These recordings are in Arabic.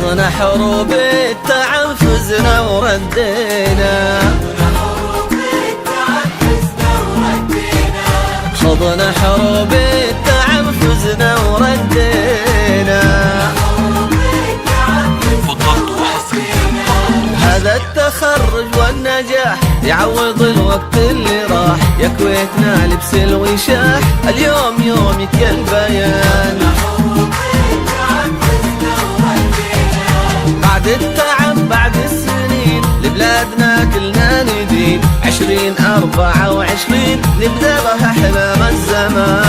خضنا حروب التعب فزنا وردينا، خضنا حروب التعب فزنا وردينا. هذا التخرج والنجاح يعوض الوقت اللي راح، يا كويتنا لبس الوشاح اليوم يومك يا البيان. بعد التعب بعد السنين لبلادنا كلنا ندين، 2024 نبدأ بها أحلام الزمان.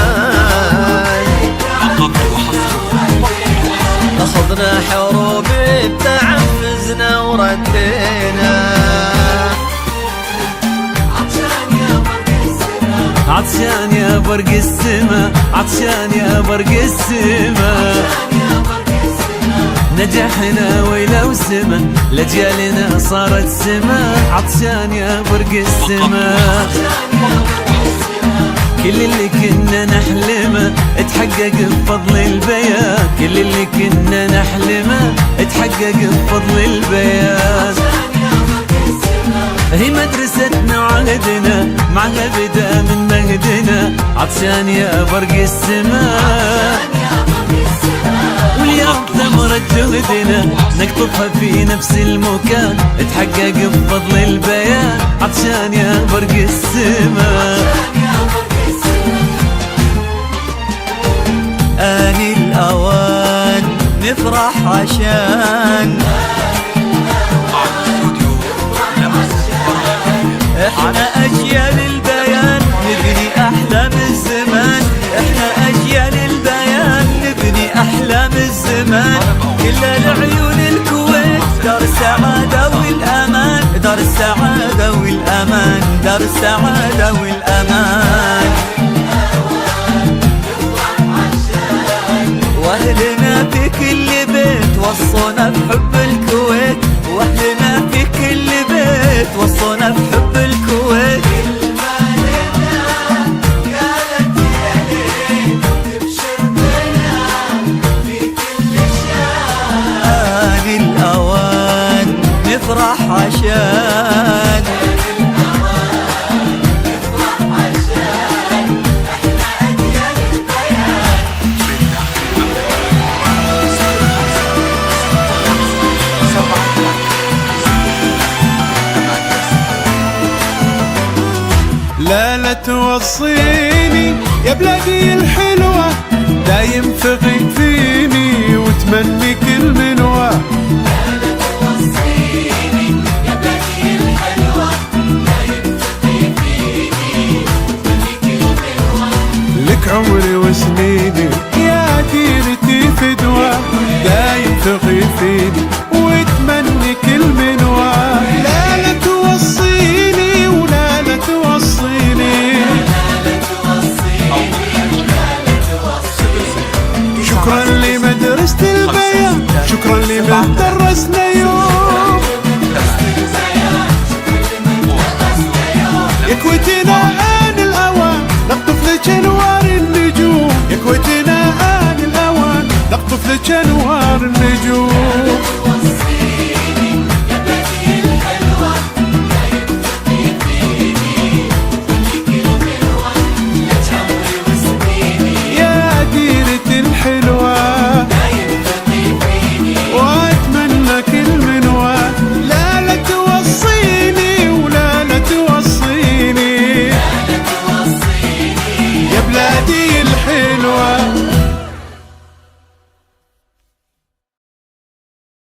أخذنا حروب التعب فزنا وردينا، عطشان يا برق السما، عطشان يا برق السما، نجحنا ولو سما لجيالنا صارت سما، عطشان يا برق السما. كل اللي كنا نحلمه اتحقق بفضل البيان، كل اللي كنا نحلمه اتحقق بفضل البيان. هي مدرستنا وعهدنا معها بدا من مهدنا، عطشان يا برق السماء. واليوم ثمرة جهدنا نقطفها في نفس المكان، اتحقق بفضل البيان، عطشان يا برق السماء. آن الأوان نفرح عشان احنا أجيال البيان نبني أحلام الزمان، احنا أجيال البيان نبني أحلام الزمان. كل العيون الكويت دار السعادة والأمان، دار السعادة والأمان، دار السعادة والأمان. واهلنا في كل بيت وصونا بحب الكويت، واهلنا في كل بيت وصونا بحب الكويت. قالت يا ليل تبشر بنا في كل شان، آن الأوان نفرح عشان لا لا توصيني يا بلادي الحلوة، دايم ثقي فيني وتمني كل منوى. لا لا توصيني يا بلادي الحلوة، دايم ثقي فيني وتمني كل منوى. لك عمري وسنيني يا ديرتي فدوى، دايم ثقي فيني وتمني كل منوى. لا لا توصيني ولا لا توصيني، شكرا لمدرسة البيان، شكرا لمدرسة